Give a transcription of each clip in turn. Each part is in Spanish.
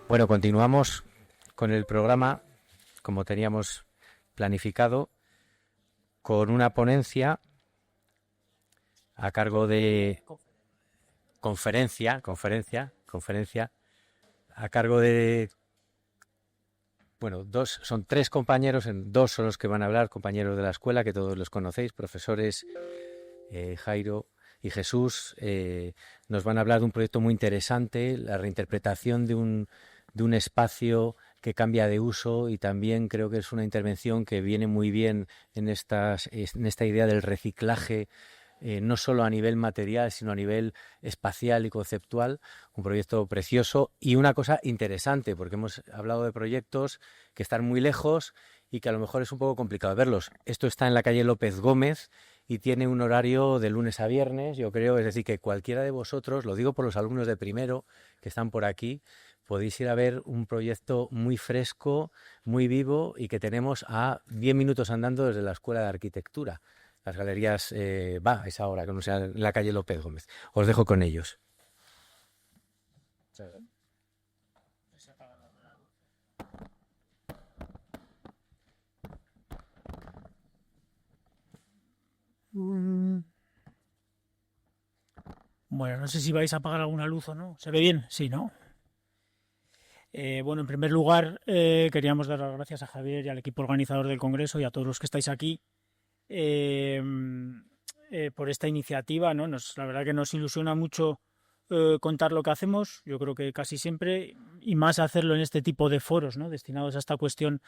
Bueno, continuamos con el programa, como teníamos planificado, con una ponencia a cargo de conferencia, a cargo de, bueno, son tres compañeros, dos son los que van a hablar, compañeros de la escuela, que todos los conocéis, profesores Jairo y Jesús. Nos van a hablar de un proyecto muy interesante, la reinterpretación de un espacio que cambia de uso, y también creo que es una intervención que viene muy bien en esta idea del reciclaje, no solo a nivel material, sino a nivel espacial y conceptual. Un proyecto precioso y una cosa interesante, porque hemos hablado de proyectos que están muy lejos y que a lo mejor es un poco complicado verlos. Esto está en la calle López Gómez y tiene un horario de lunes a viernes, yo creo, es decir, que cualquiera de vosotros, lo digo por los alumnos de primero que están por aquí, podéis ir a ver un proyecto muy fresco, muy vivo, y que tenemos a 10 minutos andando desde la Escuela de Arquitectura. Las galerías, a esa hora, que no sea en la calle López Gómez. Os dejo con ellos. Bueno, no sé si vais a apagar alguna luz o no. ¿Se ve bien? Sí, ¿no? Bueno, en primer lugar, queríamos dar las gracias a Javier y al equipo organizador del Congreso y a todos los que estáis aquí por esta iniciativa, ¿no? La verdad que nos ilusiona mucho contar lo que hacemos, yo creo que casi siempre, y más hacerlo en este tipo de foros, ¿no? Destinados a esta cuestión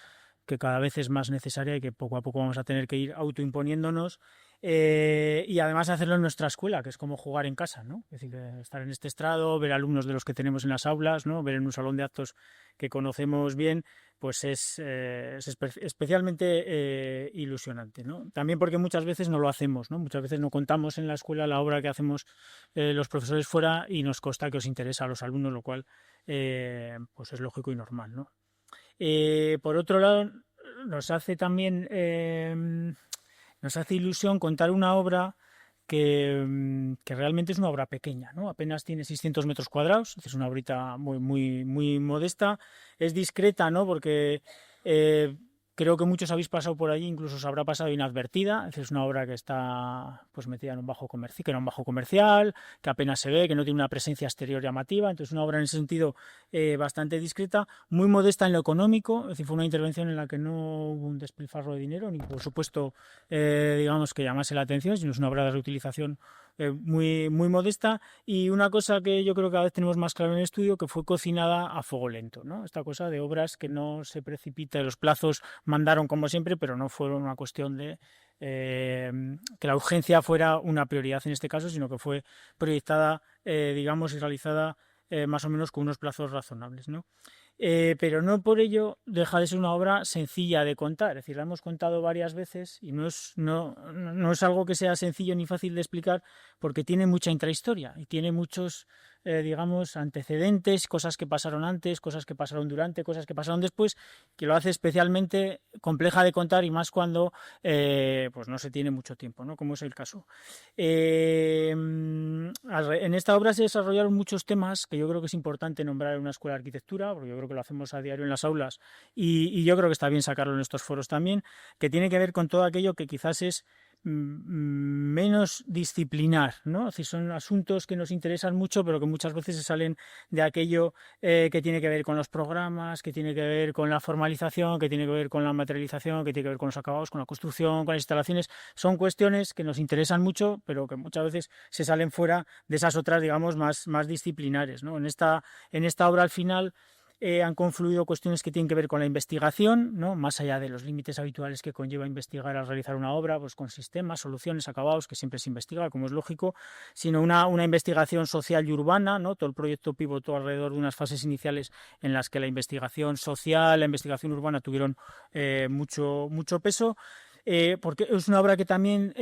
que cada vez es más necesaria y que poco a poco vamos a tener que ir autoimponiéndonos, y además hacerlo en nuestra escuela, que es como jugar en casa, ¿no? Es decir, estar en este estrado, ver alumnos de los que tenemos en las aulas, ¿no? Ver en un salón de actos que conocemos bien, pues es especialmente ilusionante, ¿no? También porque muchas veces no lo hacemos, ¿no? Muchas veces no contamos en la escuela la obra que hacemos los profesores fuera, y nos consta que os interesa a los alumnos, lo cual pues es lógico y normal, ¿no? Por otro lado, nos hace también nos hace ilusión contar una obra que realmente es una obra pequeña, ¿no? Apenas tiene 600 metros cuadrados, es una obrita muy modesta, es discreta, ¿no? Porque creo que muchos habéis pasado por allí, incluso os habrá pasado inadvertida. Es una obra que está pues metida en un bajo comercial, que apenas se ve, que no tiene una presencia exterior llamativa. Entonces, una obra en ese sentido bastante discreta, muy modesta en lo económico. Es decir, fue una intervención en la que no hubo un despilfarro de dinero, ni por supuesto digamos que llamase la atención, sino es una obra de reutilización muy modesta, y una cosa que yo creo que cada vez tenemos más claro en el estudio, que fue cocinada a fuego lento, ¿no? Esta cosa de obras que no se precipita, los plazos mandaron como siempre, pero no fueron una cuestión de que la urgencia fuera una prioridad en este caso, sino que fue proyectada, digamos, y realizada más o menos con unos plazos razonables, ¿no? Pero no por ello deja de ser una obra sencilla de contar. Es decir, la hemos contado varias veces y no es algo que sea sencillo ni fácil de explicar, porque tiene mucha intrahistoria y tiene muchos, digamos, antecedentes, cosas que pasaron antes, cosas que pasaron durante, cosas que pasaron después, que lo hace especialmente compleja de contar, y más cuando pues no se tiene mucho tiempo, ¿no? Como es el caso. En esta obra se desarrollaron muchos temas que yo creo que es importante nombrar en una escuela de arquitectura, porque yo creo que lo hacemos a diario en las aulas, y yo creo que está bien sacarlo en estos foros también, que tiene que ver con todo aquello que quizás es menos disciplinar, ¿no? Es decir, son asuntos que nos interesan mucho, pero que muchas veces se salen de aquello que tiene que ver con los programas, que tiene que ver con la formalización, que tiene que ver con la materialización, que tiene que ver con los acabados, con la construcción, con las instalaciones. Son cuestiones que nos interesan mucho, pero que muchas veces se salen fuera de esas otras, digamos, más disciplinares, ¿no? En esta obra, al final, han confluido cuestiones que tienen que ver con la investigación, ¿no? Más allá de los límites habituales que conlleva investigar al realizar una obra, pues con sistemas, soluciones, acabados, que siempre se investiga, como es lógico, sino una investigación social y urbana, ¿no? Todo el proyecto pivotó alrededor de unas fases iniciales en las que la investigación social, la investigación urbana tuvieron mucho peso, porque es una obra que también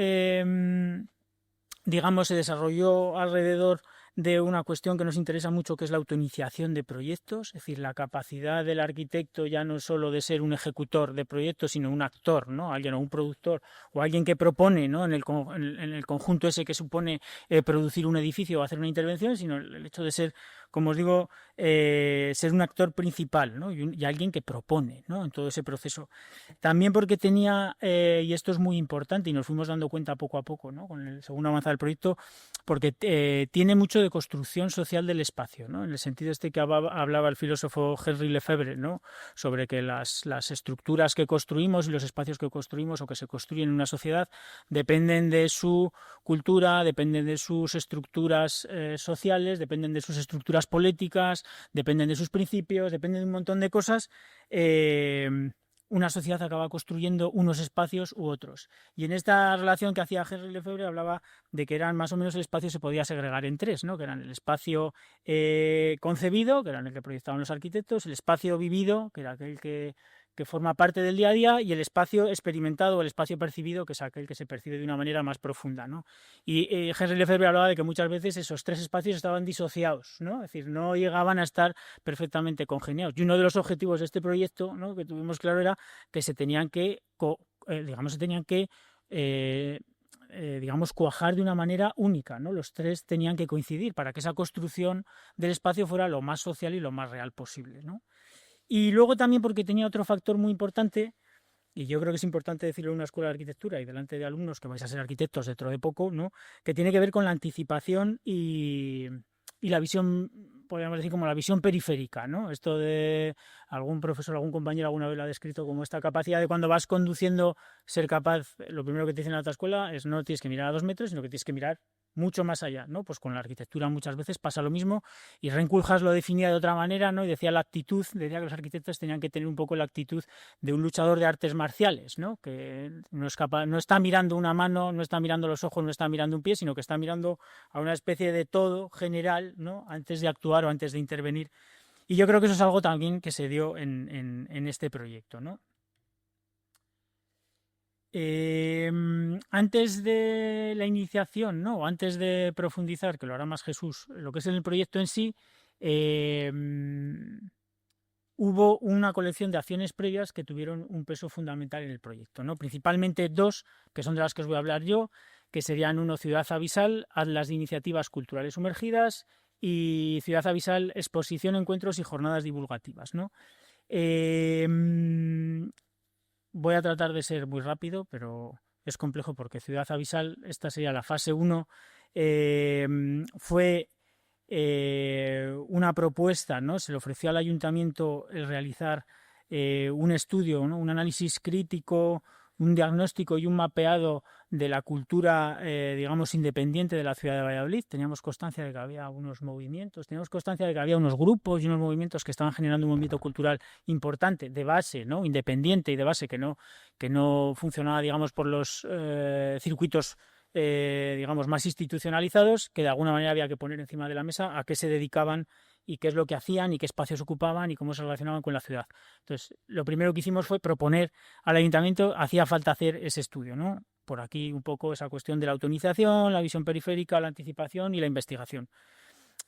digamos, se desarrolló alrededor de una cuestión que nos interesa mucho, que es la autoiniciación de proyectos. Es decir, la capacidad del arquitecto ya no solo de ser un ejecutor de proyectos, sino un actor, ¿no? Alguien, o un productor, o alguien que propone, ¿no? en el conjunto ese que supone producir un edificio o hacer una intervención, sino el hecho de ser como os digo, ser un actor principal, ¿no? y alguien que propone, ¿no? En todo ese proceso. También porque tenía, y esto es muy importante y nos fuimos dando cuenta poco a poco, ¿no? Según avanza el proyecto, porque tiene mucho de construcción social del espacio, ¿no? En el sentido este que hablaba el filósofo Henri Lefebvre, ¿no? Sobre que las estructuras que construimos y los espacios que construimos o que se construyen en una sociedad dependen de su cultura, dependen de sus estructuras sociales, dependen de sus estructuras políticas, dependen de sus principios, dependen de un montón de cosas. Una sociedad acaba construyendo unos espacios u otros. Y en esta relación que hacía Henri Lefebvre hablaba de que eran más o menos el espacio se podía segregar en tres, ¿no? Que eran el espacio concebido, que era el que proyectaban los arquitectos, el espacio vivido, que era aquel que forma parte del día a día, y el espacio experimentado o el espacio percibido, que es aquel que se percibe de una manera más profunda, ¿no? Y Henri Lefebvre hablaba de que muchas veces esos tres espacios estaban disociados, ¿no? Es decir, no llegaban a estar perfectamente congeniados. Y uno de los objetivos de este proyecto, ¿no? Que tuvimos claro era que se tenían que, digamos, cuajar de una manera única, ¿no? Los tres tenían que coincidir para que esa construcción del espacio fuera lo más social y lo más real posible, ¿no? Y luego también porque tenía otro factor muy importante, y yo creo que es importante decirlo en una escuela de arquitectura y delante de alumnos que vais a ser arquitectos dentro de poco, ¿no? Que tiene que ver con la anticipación y la visión, podríamos decir como la visión periférica, ¿no? Esto de algún profesor, algún compañero alguna vez lo ha descrito como esta capacidad de cuando vas conduciendo ser capaz, lo primero que te dicen en la otra escuela es no tienes que mirar a 2 metros, sino que tienes que mirar mucho más allá, ¿no? Pues con la arquitectura muchas veces pasa lo mismo, y Renkulhas lo definía de otra manera, ¿no? Y decía que los arquitectos tenían que tener un poco la actitud de un luchador de artes marciales, ¿no? Que no es capaz, no está mirando una mano, no está mirando los ojos, no está mirando un pie, sino que está mirando a una especie de todo general, ¿no? Antes de actuar o antes de intervenir. Y yo creo que eso es algo también que se dio en este proyecto, ¿no? Antes de la iniciación, ¿no? Antes de profundizar, que lo hará más Jesús, lo que es el proyecto en sí, hubo una colección de acciones previas que tuvieron un peso fundamental en el proyecto, ¿no? Principalmente dos, que son de las que os voy a hablar yo, que serían uno, Ciudad Abisal, Atlas de Iniciativas Culturales Sumergidas, y Ciudad Abisal, Exposición, Encuentros y Jornadas Divulgativas, ¿no? Voy a tratar de ser muy rápido, pero es complejo porque Ciudad Abisal, esta sería la fase 1, fue una propuesta, ¿no? Se le ofreció al ayuntamiento el realizar un estudio, ¿no? Un análisis crítico, un diagnóstico y un mapeado de la cultura, digamos, independiente de la ciudad de Valladolid. Teníamos constancia de que había unos movimientos, teníamos constancia de que había unos grupos y unos movimientos que estaban generando un movimiento cultural importante, de base, ¿no? Independiente y de base, que no funcionaba, digamos, por los circuitos digamos, más institucionalizados, que de alguna manera había que poner encima de la mesa a qué se dedicaban y qué es lo que hacían y qué espacios ocupaban y cómo se relacionaban con la ciudad. Entonces, lo primero que hicimos fue proponer al ayuntamiento, hacía falta hacer ese estudio, ¿no? Por aquí un poco esa cuestión de la automatización, la visión periférica, la anticipación y la investigación.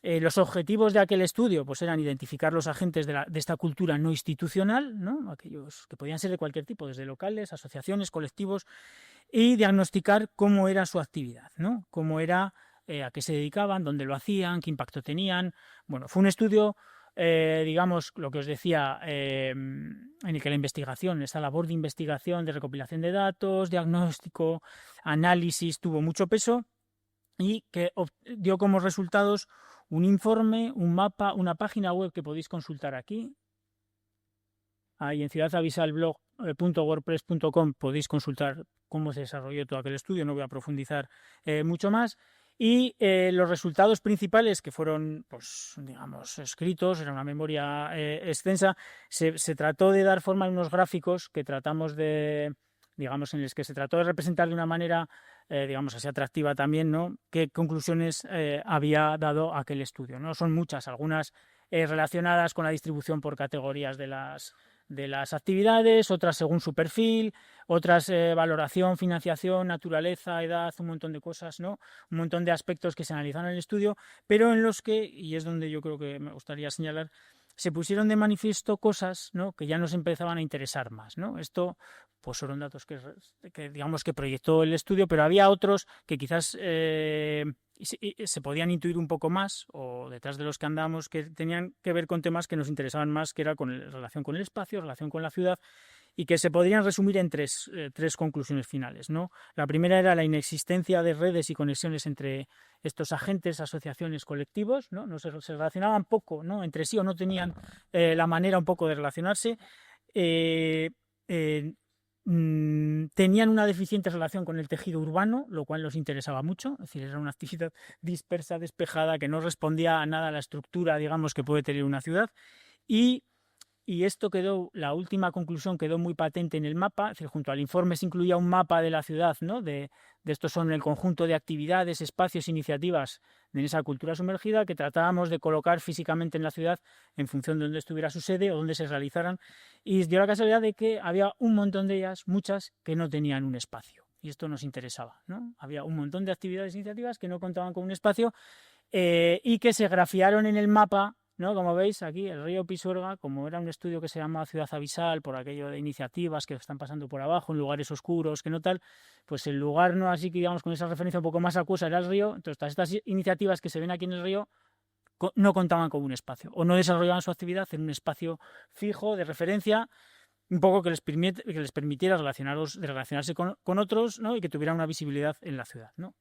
Los objetivos de aquel estudio pues eran identificar los agentes de esta cultura no institucional, ¿no? Aquellos que podían ser de cualquier tipo, desde locales, asociaciones, colectivos, y diagnosticar cómo era su actividad, ¿no? Cómo era, a qué se dedicaban, dónde lo hacían, qué impacto tenían. Bueno, fue un estudio, digamos, lo que os decía, en el que la investigación, esa labor de investigación, de recopilación de datos, diagnóstico, análisis, tuvo mucho peso y que dio como resultados un informe, un mapa, una página web que podéis consultar aquí. Ahí en ciudadavisalblog.wordpress.com podéis consultar cómo se desarrolló todo aquel estudio, no voy a profundizar mucho más. Y los resultados principales que fueron, pues, digamos, escritos, era una memoria extensa, se trató de dar forma a unos gráficos que tratamos de, digamos, en los que se trató de representar de una manera, digamos, así atractiva también, ¿no? Qué conclusiones había dado aquel estudio, ¿no? Son muchas, algunas relacionadas con la distribución por categorías de las actividades, otras según su perfil, otras valoración, financiación, naturaleza, edad, un montón de cosas, ¿no? Un montón de aspectos que se analizaron en el estudio, pero en los que, y es donde yo creo que me gustaría señalar, se pusieron de manifiesto cosas, ¿no?, que ya nos empezaban a interesar más, ¿no? Esto pues fueron datos que digamos que proyectó el estudio, pero había otros que quizás se podían intuir un poco más, o detrás de los que andamos, que tenían que ver con temas que nos interesaban más, que era relación con el espacio, relación con la ciudad, y que se podrían resumir en tres conclusiones finales, ¿no? La primera era la inexistencia de redes y conexiones entre estos agentes, asociaciones, colectivos, ¿no? No se relacionaban poco, ¿no?, entre sí, o no tenían la manera un poco de relacionarse. Tenían una deficiente relación con el tejido urbano, lo cual los interesaba mucho, es decir, era una actividad dispersa, despejada, que no respondía a nada a la estructura, digamos, que puede tener una ciudad. Y esto quedó, la última conclusión quedó muy patente en el mapa, es decir, junto al informe se incluía un mapa de la ciudad, ¿no?, de estos son el conjunto de actividades, espacios, iniciativas de esa cultura sumergida que tratábamos de colocar físicamente en la ciudad en función de dónde estuviera su sede o dónde se realizaran, y dio la casualidad de que había un montón de ellas, muchas, que no tenían un espacio, y esto nos interesaba, ¿no? Había un montón de actividades e iniciativas que no contaban con un espacio y que se grafiaron en el mapa, ¿no? Como veis aquí, el río Pisuerga, como era un estudio que se llama Ciudad Abisal, por aquello de iniciativas que están pasando por abajo, en lugares oscuros, que no tal, pues el lugar no así que digamos con esa referencia un poco más acuosa era el río. Entonces todas estas iniciativas que se ven aquí en el río no contaban con un espacio, o no desarrollaban su actividad en un espacio fijo de referencia, un poco que les permitiera relacionarse con otros, ¿no?, y que tuviera una visibilidad en la ciudad, ¿no?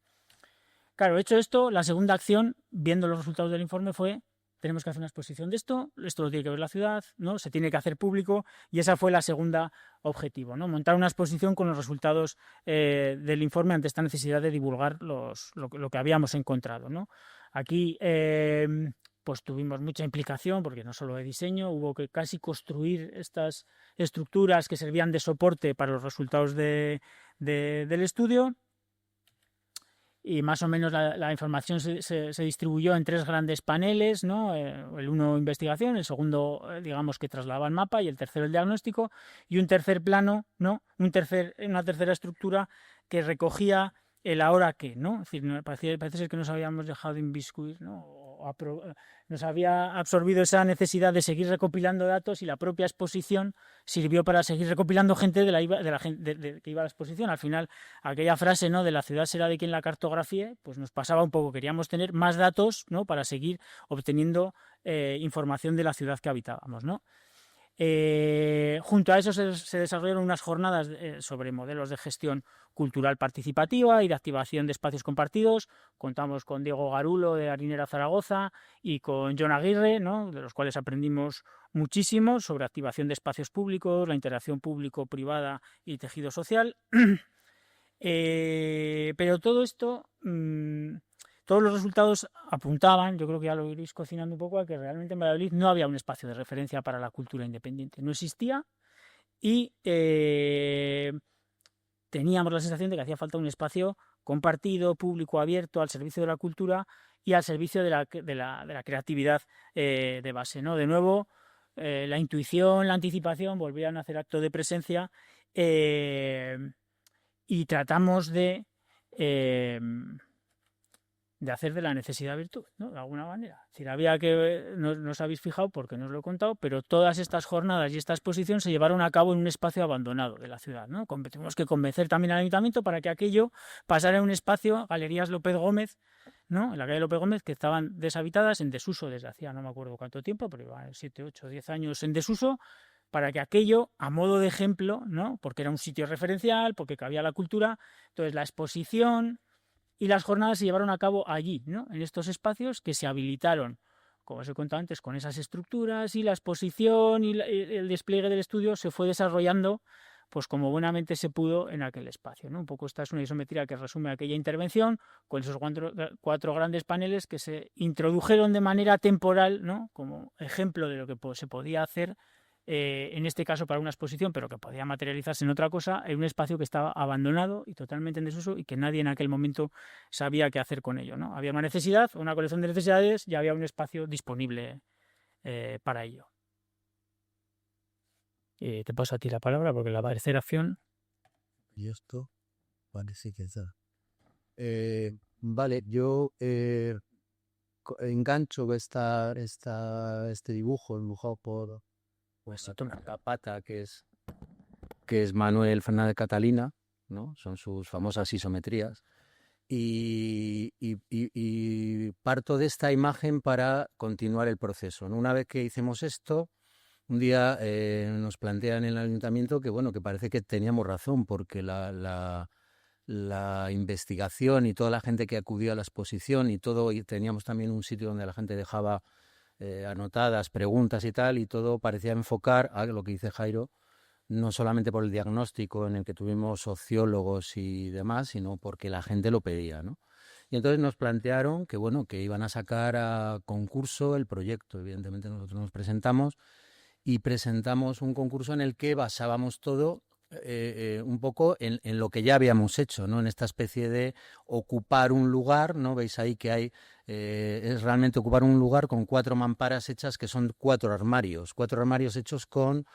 Claro, hecho esto, la segunda acción, viendo los resultados del informe, fue: tenemos que hacer una exposición de esto lo tiene que ver la ciudad, ¿no?, se tiene que hacer público, y esa fue la segunda objetivo, ¿no?, montar una exposición con los resultados del informe ante esta necesidad de divulgar lo que habíamos encontrado, ¿no? Aquí pues tuvimos mucha implicación, porque no solo de diseño, hubo que casi construir estas estructuras que servían de soporte para los resultados del estudio. Y más o menos la información se distribuyó en tres grandes paneles, ¿no? El uno investigación, el segundo digamos que trasladaba el mapa, y el tercero el diagnóstico, y un tercer plano, ¿no?, una tercera estructura que recogía el ahora qué, ¿no? Es decir, parece ser que nos habíamos dejado inviscuir, ¿no?, nos había absorbido esa necesidad de seguir recopilando datos, y la propia exposición sirvió para seguir recopilando gente que iba a la exposición. Al final, aquella frase, ¿no?, de la ciudad será de quien la cartografíe, pues nos pasaba un poco, queríamos tener más datos, ¿no?, para seguir obteniendo información de la ciudad que habitábamos, ¿no? Junto a eso se desarrollaron unas jornadas sobre modelos de gestión cultural participativa y de activación de espacios compartidos. Contamos con Diego Garulo de Harinera Zaragoza y con Jon Aguirre, ¿no?, de los cuales aprendimos muchísimo sobre activación de espacios públicos, la interacción público-privada y tejido social. Pero todo esto, todos los resultados apuntaban, yo creo que ya lo iréis cocinando un poco, a que realmente en Valladolid no había un espacio de referencia para la cultura independiente, no existía, y teníamos la sensación de que hacía falta un espacio compartido, público, abierto, al servicio de la cultura y al servicio de la creatividad de base, ¿no? De nuevo, la intuición, la anticipación volvían a hacer acto de presencia, y tratamos de hacer de la necesidad virtud, ¿no?, de alguna manera. Es decir, había que, no os habéis fijado porque no os lo he contado, pero todas estas jornadas y esta exposición se llevaron a cabo en un espacio abandonado de la ciudad, ¿no? Tuvimos que convencer también al ayuntamiento para que aquello pasara en un espacio, Galerías López Gómez, ¿no?, en la calle López Gómez, que estaban deshabitadas, en desuso desde hacía no me acuerdo cuánto tiempo, pero iban 7, 8, 10 años en desuso, para que aquello, a modo de ejemplo, ¿no?, porque era un sitio referencial, porque cabía la cultura, entonces la exposición y las jornadas se llevaron a cabo allí, ¿no?, en estos espacios que se habilitaron, como os he contado antes, con esas estructuras, y la exposición y el despliegue del estudio se fue desarrollando pues como buenamente se pudo en aquel espacio, ¿no? Un poco esta es una isometría que resume aquella intervención, con esos cuatro grandes paneles que se introdujeron de manera temporal, ¿no?, como ejemplo de lo que se podía hacer, en este caso para una exposición, pero que podía materializarse en otra cosa, en un espacio que estaba abandonado y totalmente en desuso, y que nadie en aquel momento sabía qué hacer con ello, ¿no? Había una necesidad, una colección de necesidades, y había un espacio disponible para ello. Te paso a ti la palabra, porque la tercera acción... Y esto parece que está. Vale, yo engancho este dibujo dibujado por... Pues la pata, que es Manuel Fernández Catalina, ¿no? Son sus famosas isometrías. Y parto de esta imagen para continuar el proceso, ¿no? Una vez que hicimos esto, un día nos plantean en el ayuntamiento que, bueno, que parece que teníamos razón, porque la investigación y toda la gente que acudía a la exposición y todo, y teníamos también un sitio donde la gente dejaba anotadas preguntas y tal, y todo parecía enfocar a lo que dice Jairo, no solamente por el diagnóstico en el que tuvimos sociólogos y demás, sino porque la gente lo pedía, ¿no? Y entonces nos plantearon que, bueno, que iban a sacar a concurso el proyecto. Evidentemente nosotros nos presentamos y presentamos un concurso en el que basábamos todo un poco en lo que ya habíamos hecho, ¿no? En esta especie de ocupar un lugar, ¿no? Veis ahí que hay, es realmente ocupar un lugar con 4 mamparas hechas que son 4 armarios hechos con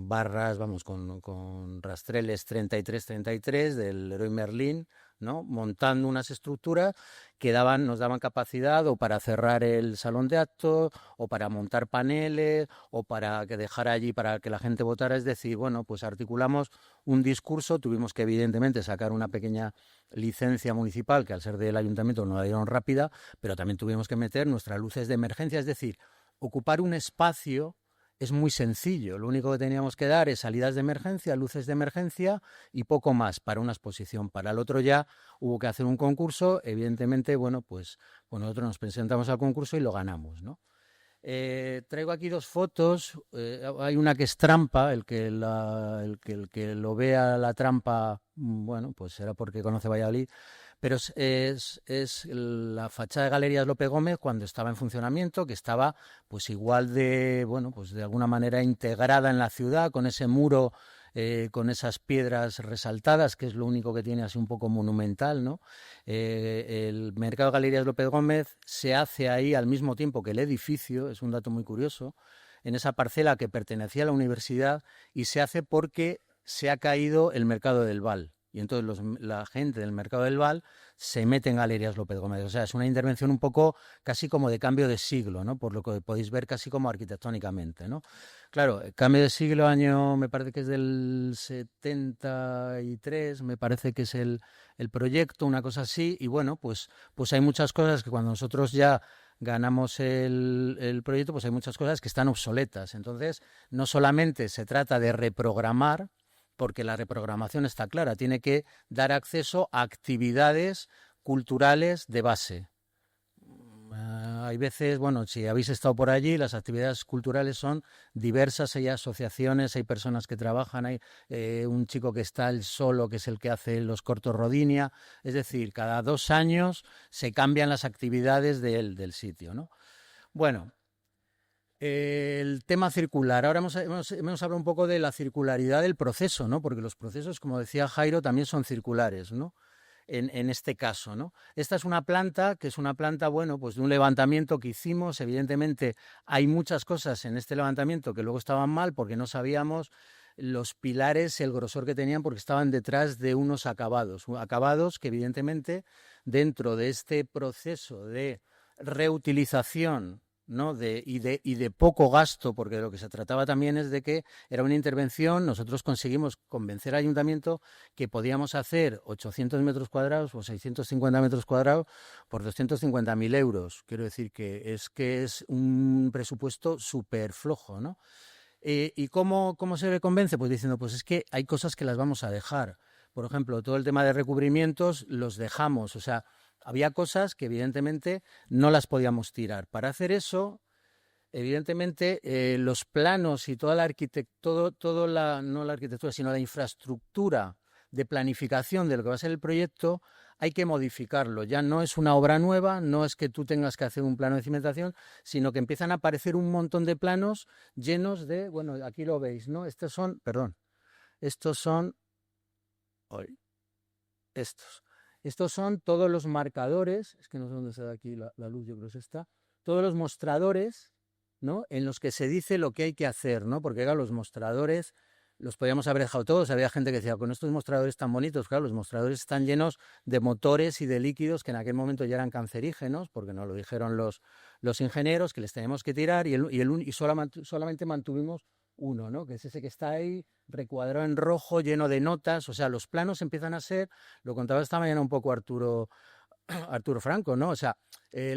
barras, vamos, con rastreles 33-33 del Leroy Merlin, ¿no? Montando unas estructuras que nos daban capacidad o para cerrar el salón de actos, o para montar paneles, o para que dejar allí para que la gente votara. Es decir, bueno, pues articulamos un discurso, tuvimos que evidentemente sacar una pequeña licencia municipal, que al ser del ayuntamiento no la dieron rápida, pero también tuvimos que meter nuestras luces de emergencia, es decir, ocupar un espacio es muy sencillo, lo único que teníamos que dar es salidas de emergencia, luces de emergencia y poco más para una exposición. Para el otro ya hubo que hacer un concurso, evidentemente, bueno, pues nosotros nos presentamos al concurso y lo ganamos, ¿no? Traigo aquí 2 fotos, hay una que es trampa, el que lo vea la trampa, bueno, pues será porque conoce Valladolid, pero es la fachada de Galerías López Gómez cuando estaba en funcionamiento, que estaba pues igual de, bueno, pues de alguna manera integrada en la ciudad, con ese muro, con esas piedras resaltadas, que es lo único que tiene así un poco monumental, ¿no? El Mercado de Galerías López Gómez se hace ahí al mismo tiempo que el edificio, es un dato muy curioso, en esa parcela que pertenecía a la universidad, y se hace porque se ha caído el Mercado del Val. Y entonces la gente del Mercado del Val se mete en Galerías López Gómez. O sea, es una intervención un poco casi como de cambio de siglo, ¿no? Por lo que podéis ver casi como arquitectónicamente, ¿no? Claro, el cambio de siglo, año, me parece que es del 73, me parece que es el proyecto, una cosa así. Y bueno, pues hay muchas cosas que cuando nosotros ya ganamos el proyecto, pues hay muchas cosas que están obsoletas. Entonces, no solamente se trata de reprogramar, porque la reprogramación está clara, tiene que dar acceso a actividades culturales de base. Hay veces, bueno, si habéis estado por allí, las actividades culturales son diversas, hay asociaciones, hay personas que trabajan, hay un chico que está él solo, que es el que hace los cortos Rodinia, es decir, cada 2 años se cambian las actividades del sitio, ¿no? Bueno, el tema circular. Ahora hemos hablado un poco de la circularidad del proceso, ¿no? Porque los procesos, como decía Jairo, también son circulares, ¿no? En este caso, ¿no? Esta es una planta, que es una planta, bueno, pues de un levantamiento que hicimos. Evidentemente hay muchas cosas en este levantamiento que luego estaban mal porque no sabíamos los pilares, el grosor que tenían, porque estaban detrás de unos acabados que evidentemente dentro de este proceso de reutilización, ¿no? y de poco gasto, porque de lo que se trataba también es de que era una intervención. Nosotros conseguimos convencer al ayuntamiento que podíamos hacer 800 metros cuadrados o 650 metros cuadrados por 250.000 euros. Quiero decir que es un presupuesto súper flojo, ¿no? ¿Y cómo se le convence? Pues diciendo, pues es que hay cosas que las vamos a dejar. Por ejemplo, todo el tema de recubrimientos los dejamos, o sea, había cosas que evidentemente no las podíamos tirar. Para hacer eso, evidentemente, los planos y toda la arquitectura, no la arquitectura, sino la infraestructura de planificación de lo que va a ser el proyecto, hay que modificarlo. Ya no es una obra nueva, no es que tú tengas que hacer un plano de cimentación, sino que empiezan a aparecer un montón de planos llenos de, bueno, aquí lo veis, ¿no? Estos son todos los marcadores, es que no sé dónde está aquí la luz, yo creo que es esta, todos los mostradores, ¿no? En los que se dice lo que hay que hacer, ¿no? Porque claro, los mostradores los podíamos haber dejado todos. Había gente que decía, con estos mostradores tan bonitos, claro, los mostradores están llenos de motores y de líquidos que en aquel momento ya eran cancerígenos, porque nos lo dijeron los ingenieros, que les teníamos que tirar, y solamente mantuvimos uno, ¿no? Que es ese que está ahí, recuadrado en rojo, lleno de notas. O sea, los planos empiezan a ser, lo contaba esta mañana un poco Arturo Franco, ¿no? O sea,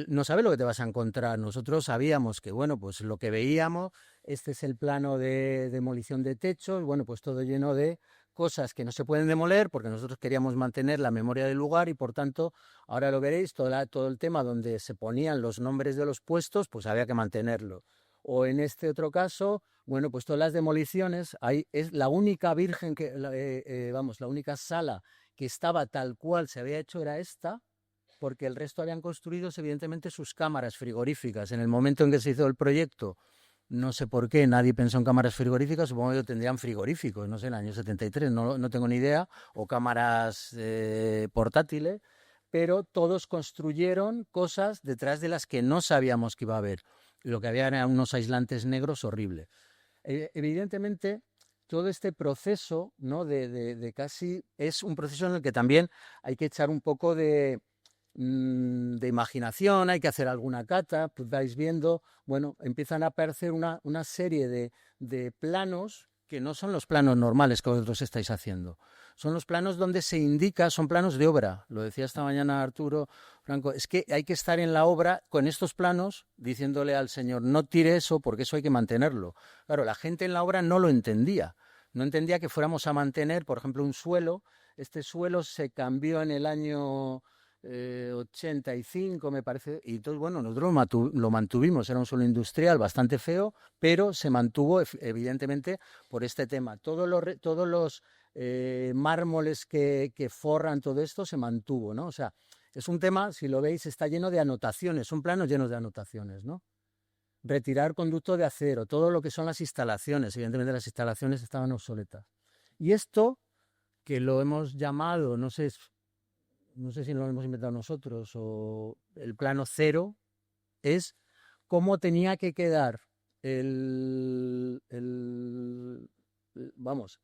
no sabes lo que te vas a encontrar. Nosotros sabíamos que, bueno, pues lo que veíamos, este es el plano de demolición de techos, bueno, pues todo lleno de cosas que no se pueden demoler porque nosotros queríamos mantener la memoria del lugar y, por tanto, ahora lo veréis, todo el tema donde se ponían los nombres de los puestos, pues había que mantenerlo. O en este otro caso, bueno, pues todas las demoliciones, ahí es la única virgen la única sala que estaba tal cual se había hecho era esta, porque el resto habían construido, evidentemente, sus cámaras frigoríficas. En el momento en que se hizo el proyecto, no sé por qué, nadie pensó en cámaras frigoríficas, supongo que tendrían frigoríficos, no sé, en el año 73, no tengo ni idea, o cámaras portátiles, pero todos construyeron cosas detrás de las que no sabíamos que iba a haber. Lo que había eran unos aislantes negros horribles. Evidentemente, todo este proceso, ¿no? de casi es un proceso en el que también hay que echar un poco de imaginación, hay que hacer alguna cata, pues vais viendo, bueno, empiezan a aparecer una serie de planos que no son los planos normales que vosotros estáis haciendo, son los planos donde se indica, son planos de obra, lo decía esta mañana Arturo Franco, es que hay que estar en la obra con estos planos diciéndole al señor, no tire eso porque eso hay que mantenerlo. Claro, la gente en la obra no lo entendía, no entendía que fuéramos a mantener, por ejemplo, un suelo. Este suelo se cambió en el año 85, me parece, y entonces, bueno, nosotros lo mantuvimos, era un suelo industrial bastante feo, pero se mantuvo evidentemente por este tema. Todos los mármoles que forran todo esto se mantuvo, ¿no? O sea, es un tema, si lo veis, está lleno de anotaciones, son planos llenos de anotaciones, ¿no? Retirar conducto de acero, todo lo que son las instalaciones, evidentemente las instalaciones estaban obsoletas. Y esto, que lo hemos llamado, no sé si lo hemos inventado nosotros, o el plano cero, es cómo tenía que quedar el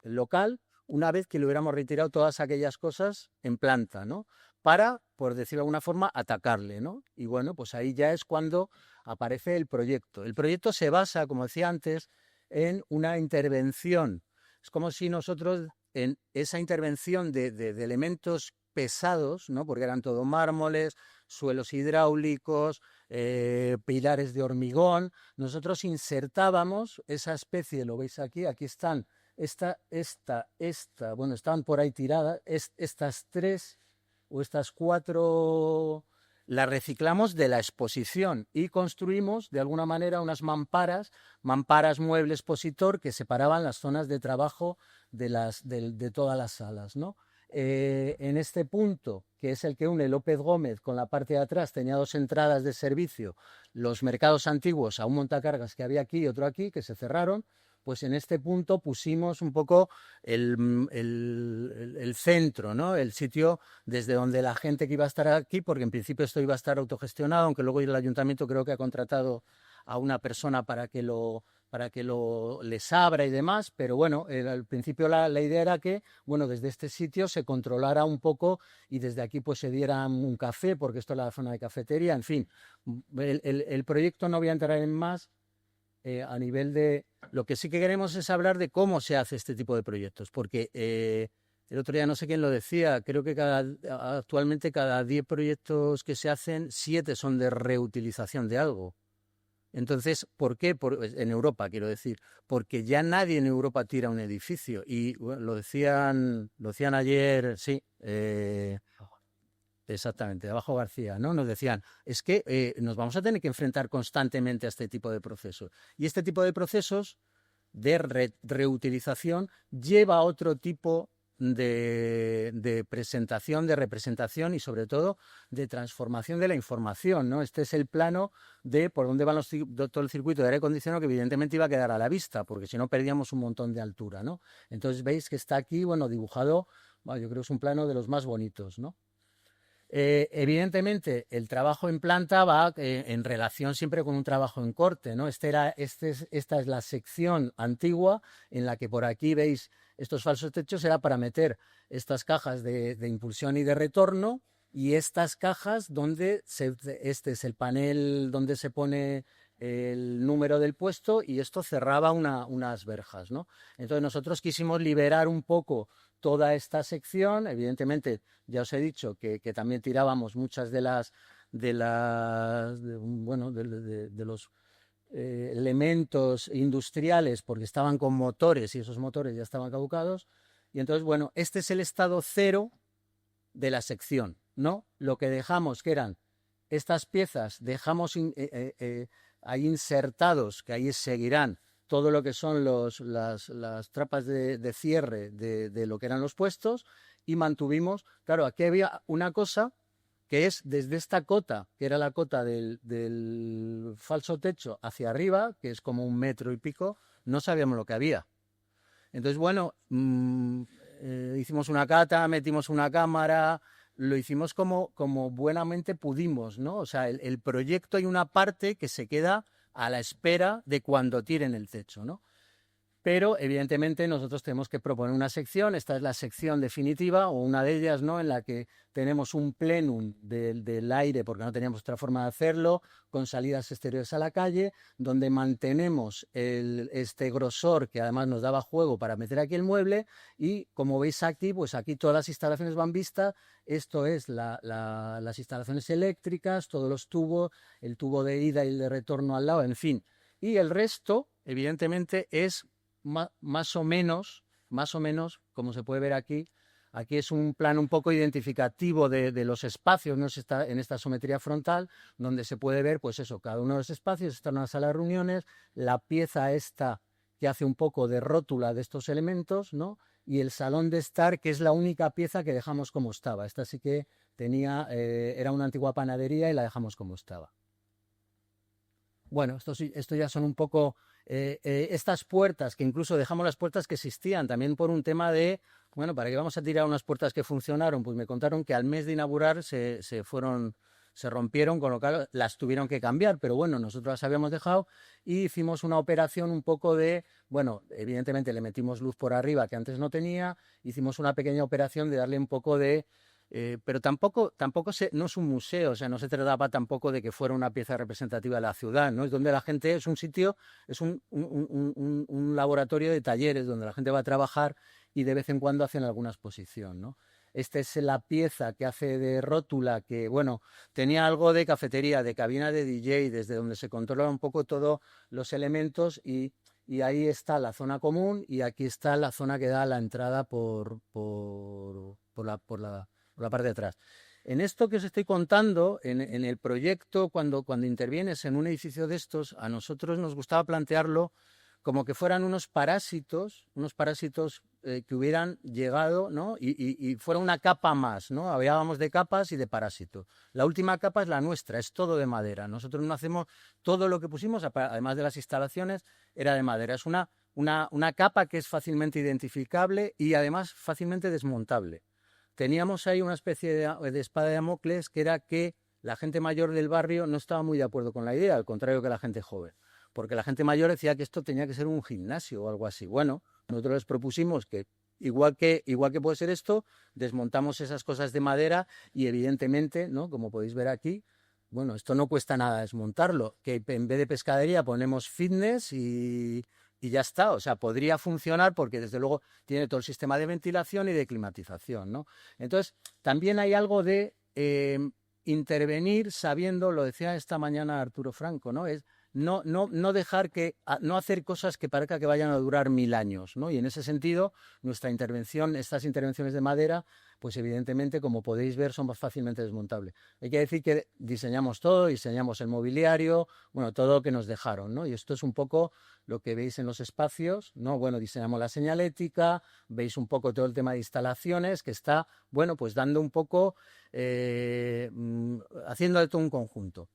local una vez que le hubiéramos retirado todas aquellas cosas en planta, ¿no? Para, por decirlo de alguna forma, atacarle, ¿no? Y bueno, pues ahí ya es cuando aparece el proyecto. El proyecto se basa, como decía antes, en una intervención. Es como si nosotros, en esa intervención de elementos pesados, ¿no? Porque eran todo mármoles, suelos hidráulicos, pilares de hormigón, nosotros insertábamos esa especie, lo veis aquí están, bueno, estaban por ahí tiradas, estas tres o estas cuatro las reciclamos de la exposición y construimos de alguna manera unas mamparas mueble expositor que separaban las zonas de trabajo de todas las salas, ¿no? En este punto, que es el que une López Gómez con la parte de atrás, tenía dos entradas de servicio, los mercados antiguos a un montacargas que había aquí y otro aquí, que se cerraron. Pues en este punto pusimos un poco el centro, ¿no? El sitio desde donde la gente que iba a estar aquí, porque en principio esto iba a estar autogestionado, aunque luego el ayuntamiento creo que ha contratado a una persona para que les abra y demás, pero bueno, al principio la idea era que, bueno, desde este sitio se controlara un poco y desde aquí pues se diera un café, porque esto es la zona de cafetería, en fin, el proyecto no voy a entrar en más. A nivel de... Lo que sí que queremos es hablar de cómo se hace este tipo de proyectos, porque el otro día no sé quién lo decía, creo que actualmente cada 10 proyectos que se hacen, 7 son de reutilización de algo. Entonces, ¿por qué? En Europa, quiero decir, porque ya nadie en Europa tira un edificio. Y bueno, lo decían ayer, sí, exactamente, de Abajo García, ¿no? Nos decían, es que nos vamos a tener que enfrentar constantemente a este tipo de procesos. Y este tipo de procesos de reutilización lleva a otro tipo de presentación, de representación y sobre todo de transformación de la información, ¿no? Este es el plano de por dónde va todo el circuito de aire acondicionado, que evidentemente iba a quedar a la vista, porque si no perdíamos un montón de altura, ¿no? Entonces veis que está aquí, bueno, dibujado, bueno, yo creo que es un plano de los más bonitos, ¿no? Evidentemente, el trabajo en planta va en relación siempre con un trabajo en corte, ¿no? Esta es la sección antigua en la que por aquí veis estos falsos techos, era para meter estas cajas de impulsión y de retorno, y estas cajas donde este es el panel donde se pone el número del puesto, y esto cerraba unas verjas, ¿no? Entonces nosotros quisimos liberar un poco toda esta sección. Evidentemente, ya os he dicho que también tirábamos muchas de los elementos industriales, porque estaban con motores y esos motores ya estaban caducados. Y entonces, bueno, este es el estado cero de la sección, ¿no? Lo que dejamos, que eran estas piezas, dejamos ahí insertados, que ahí seguirán todo lo que son las trapas de cierre de lo que eran los puestos, y mantuvimos, claro, aquí había una cosa que es desde esta cota, que era la cota del falso techo, hacia arriba, que es como 1 metro y pico, no sabíamos lo que había. Entonces, bueno, hicimos una cata, metimos una cámara, lo hicimos como buenamente pudimos, ¿no? O sea, el proyecto, hay una parte que se queda a la espera de cuando tiren el techo, ¿no? Pero evidentemente nosotros tenemos que proponer una sección. Esta es la sección definitiva, o una de ellas, ¿no?, en la que tenemos un plenum del aire, porque no teníamos otra forma de hacerlo, con salidas exteriores a la calle, donde mantenemos este grosor que además nos daba juego para meter aquí el mueble. Y como veis aquí, pues aquí todas las instalaciones van vistas. Esto es las instalaciones eléctricas, todos los tubos, el tubo de ida y el de retorno al lado, en fin. Y el resto, evidentemente, es más o menos, como se puede ver aquí. Aquí es un plano un poco identificativo de los espacios, ¿no? En esta isometría frontal, donde se puede ver, pues eso, cada uno de los espacios. Está en una sala de reuniones, la pieza esta que hace un poco de rótula de estos elementos, ¿no? Y el salón de estar, que es la única pieza que dejamos como estaba. Esta sí que era una antigua panadería y la dejamos como estaba. Bueno, esto ya son un poco estas puertas, que incluso dejamos las puertas que existían, también por un tema de, bueno, ¿para qué vamos a tirar unas puertas que funcionaron? Pues me contaron que al mes de inaugurar se rompieron, con lo cual las tuvieron que cambiar, pero bueno, nosotros las habíamos dejado, y hicimos una operación un poco de, bueno, evidentemente le metimos luz por arriba que antes no tenía, hicimos una pequeña operación de darle un poco de... pero tampoco no es un museo, o sea, no se trataba tampoco de que fuera una pieza representativa de la ciudad, ¿no? Es donde la gente, es un sitio, es un laboratorio de talleres donde la gente va a trabajar y de vez en cuando hacen alguna exposición, ¿no? Esta es la pieza que hace de rótula, que, bueno, tenía algo de cafetería, de cabina de DJ, desde donde se controlan un poco todos los elementos, y ahí está la zona común, y aquí está la zona que da la entrada por la parte de atrás. En esto que os estoy contando, en el proyecto, cuando intervienes en un edificio de estos, a nosotros nos gustaba plantearlo como que fueran unos parásitos que hubieran llegado, ¿no? Y fuera una capa más, ¿no? Hablábamos de capas y de parásitos. La última capa es la nuestra, es todo de madera. Nosotros no hacemos, todo lo que pusimos, además de las instalaciones, era de madera. Es una capa que es fácilmente identificable y además fácilmente desmontable. Teníamos ahí una especie de espada de Damocles, que era que la gente mayor del barrio no estaba muy de acuerdo con la idea, al contrario que la gente joven, porque la gente mayor decía que esto tenía que ser un gimnasio o algo así. Bueno, nosotros les propusimos que igual que puede ser esto, desmontamos esas cosas de madera, y evidentemente, ¿no?, como podéis ver aquí, bueno, esto no cuesta nada desmontarlo, que en vez de pescadería ponemos fitness y ya está. O sea, podría funcionar porque desde luego tiene todo el sistema de ventilación y de climatización, ¿no? Entonces, también hay algo de intervenir sabiendo, lo decía esta mañana Arturo Franco, ¿no? Es no hacer cosas que parezca que vayan a durar 1000 años, ¿no? Y en ese sentido, estas intervenciones de madera, pues evidentemente, como podéis ver, son más fácilmente desmontables. Hay que decir que diseñamos todo, diseñamos el mobiliario, bueno, todo lo que nos dejaron, ¿no? Y esto es un poco lo que veis en los espacios, ¿no? Bueno, diseñamos la señalética, veis un poco todo el tema de instalaciones, que está, bueno, pues dando un poco, haciendo de todo un conjunto.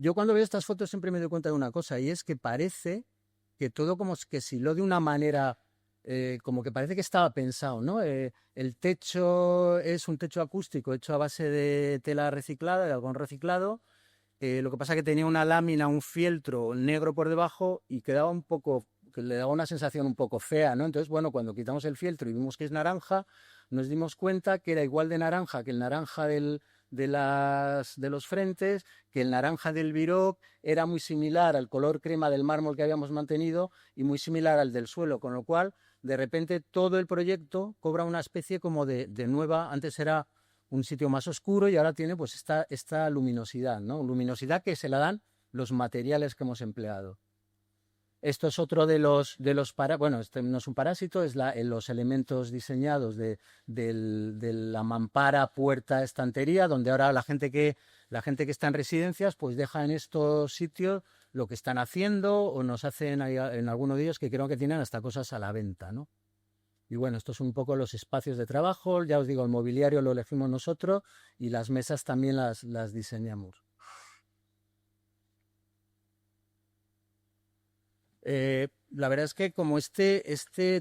Yo cuando veo estas fotos siempre me doy cuenta de una cosa, y es que parece que todo como que se hiló de una manera como que parece que estaba pensado, ¿no? El techo es un techo acústico hecho a base de tela reciclada, de algodón reciclado. Lo que pasa es que tenía una lámina, un fieltro negro por debajo y quedaba un poco, que le daba una sensación un poco fea, ¿no? Entonces, bueno, cuando quitamos el fieltro y vimos que es naranja, nos dimos cuenta que era igual de naranja que el naranja de los frentes, que el naranja del Biroc era muy similar al color crema del mármol que habíamos mantenido y muy similar al del suelo, con lo cual, de repente, todo el proyecto cobra una especie como de nueva, antes era un sitio más oscuro y ahora tiene pues esta luminosidad, ¿no? Luminosidad que se la dan los materiales que hemos empleado. Esto es otro de los bueno, este no es un parásito, es los elementos diseñados de la mampara, puerta, estantería, donde ahora la gente que está en residencias pues deja en estos sitios lo que están haciendo o nos hacen en algunos de ellos que creo que tienen hasta cosas a la venta, ¿no? Y bueno, estos son un poco los espacios de trabajo, ya os digo, el mobiliario lo elegimos nosotros y las mesas también las diseñamos. La verdad es que como este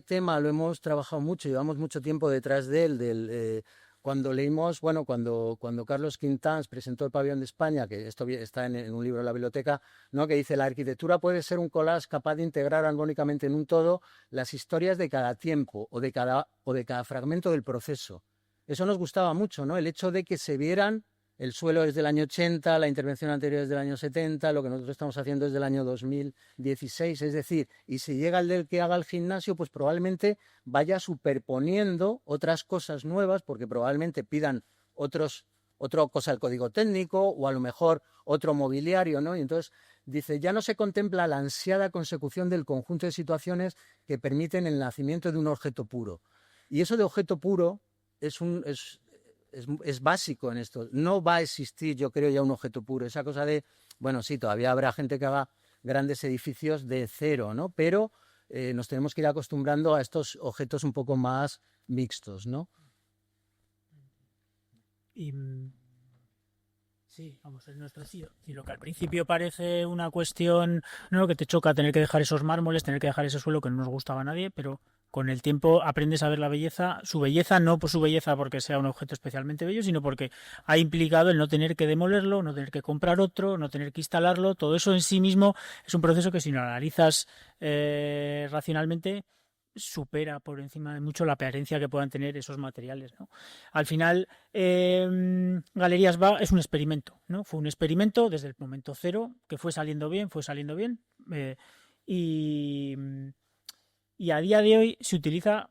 tema lo hemos trabajado mucho, llevamos mucho tiempo detrás de él, cuando leímos, bueno, cuando Carlos Quintans presentó el Pabellón de España, que esto está en un libro de la biblioteca, ¿no? Que dice: la arquitectura puede ser un collage capaz de integrar armónicamente en un todo las historias de cada tiempo o de cada fragmento del proceso. Eso nos gustaba mucho, ¿no? El hecho de que se vieran. El suelo es del año 80, la intervención anterior es del año 70, lo que nosotros estamos haciendo es del año 2016, es decir, y si llega el del que haga el gimnasio, pues probablemente vaya superponiendo otras cosas nuevas, porque probablemente pidan otra cosa del código técnico o a lo mejor otro mobiliario, ¿no? Y entonces dice, ya no se contempla la ansiada consecución del conjunto de situaciones que permiten el nacimiento de un objeto puro. Y eso de objeto puro es básico en esto. No va a existir, yo creo, ya un objeto puro. Esa cosa de, bueno, sí, todavía habrá gente que haga grandes edificios de cero, ¿no? Pero nos tenemos que ir acostumbrando a estos objetos un poco más mixtos, ¿no? Sí, vamos, es nuestro estilo. Y lo que al principio parece una cuestión, ¿no?, que te choca tener que dejar esos mármoles, tener que dejar ese suelo que no nos gustaba a nadie, pero con el tiempo aprendes a ver la belleza, su belleza no por su belleza porque sea un objeto especialmente bello, sino porque ha implicado el no tener que demolerlo, no tener que comprar otro, no tener que instalarlo. Todo eso en sí mismo es un proceso que si lo analizas racionalmente supera por encima de mucho la apariencia que puedan tener esos materiales, ¿no? Al final, Galerías Va es un experimento, ¿no? Fue un experimento desde el momento cero, que fue saliendo bien, y a día de hoy se utiliza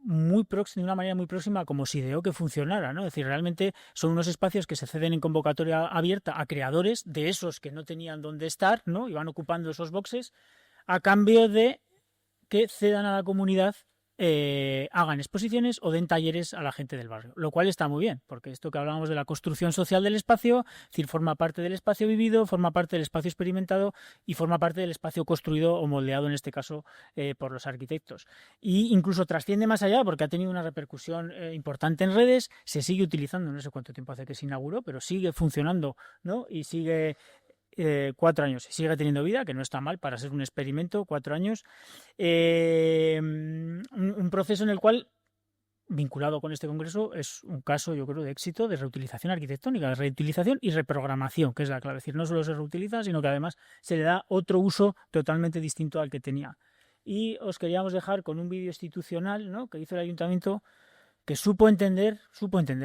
de una manera muy próxima como se ideó que funcionara, ¿no? Es decir, realmente son unos espacios que se ceden en convocatoria abierta a creadores de esos que no tenían dónde estar, ¿no? Y van ocupando esos boxes a cambio de que cedan a la comunidad, hagan exposiciones o den talleres a la gente del barrio, lo cual está muy bien, porque esto que hablábamos de la construcción social del espacio, es decir, forma parte del espacio vivido, forma parte del espacio experimentado y forma parte del espacio construido o moldeado, en este caso, por los arquitectos. Y incluso trasciende más allá, porque ha tenido una repercusión importante en redes, se sigue utilizando, no sé cuánto tiempo hace que se inauguró, pero sigue funcionando, ¿no? Y sigue 4 años, sigue teniendo vida, que no está mal para ser un experimento, 4 años. Un proceso en el cual, vinculado con este congreso, es un caso, yo creo, de éxito de reutilización arquitectónica, de reutilización y reprogramación, que es la clave. Es decir, no solo se reutiliza, sino que además se le da otro uso totalmente distinto al que tenía. Y os queríamos dejar con un vídeo institucional, ¿no?, que hizo el ayuntamiento, que supo entender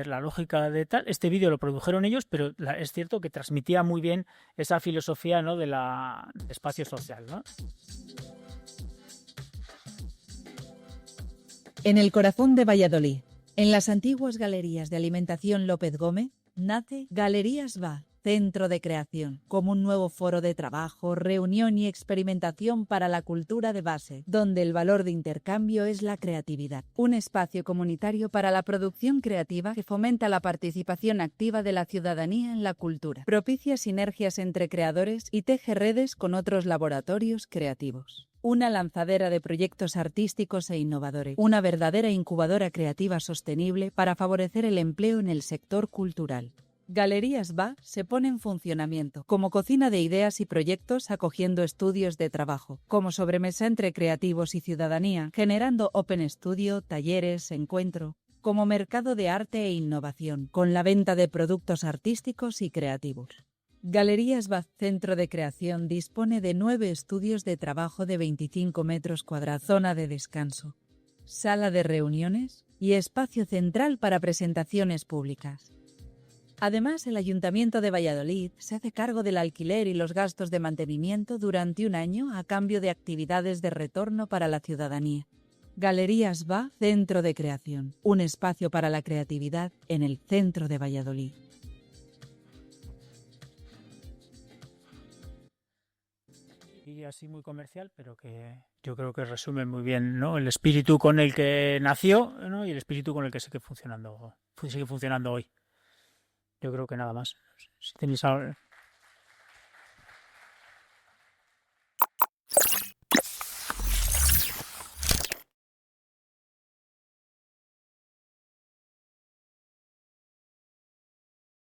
la lógica de tal. Este vídeo lo produjeron ellos, pero es cierto que transmitía muy bien esa filosofía, ¿no?, del espacio social, ¿no? En el corazón de Valladolid, en las antiguas galerías de alimentación López Gómez, nace Galerías Va, centro de creación, como un nuevo foro de trabajo, reunión y experimentación para la cultura de base, donde el valor de intercambio es la creatividad. Un espacio comunitario para la producción creativa que fomenta la participación activa de la ciudadanía en la cultura, propicia sinergias entre creadores y teje redes con otros laboratorios creativos. Una lanzadera de proyectos artísticos e innovadores, una verdadera incubadora creativa sostenible para favorecer el empleo en el sector cultural. Galerías Va se pone en funcionamiento como cocina de ideas y proyectos, acogiendo estudios de trabajo, como sobremesa entre creativos y ciudadanía, generando Open Studio, talleres, encuentro, como mercado de arte e innovación, con la venta de productos artísticos y creativos. Galerías Va Centro de Creación dispone de 9 estudios de trabajo de 25 metros cuadrados, zona de descanso, sala de reuniones y espacio central para presentaciones públicas. Además, el Ayuntamiento de Valladolid se hace cargo del alquiler y los gastos de mantenimiento durante un año a cambio de actividades de retorno para la ciudadanía. Galerías Va Centro de Creación, un espacio para la creatividad en el centro de Valladolid. Y así muy comercial, pero que yo creo que resume muy bien, ¿no?, el espíritu con el que nació, ¿no?, y el espíritu con el que sigue funcionando hoy. Yo creo que nada más. Si tenéis algo...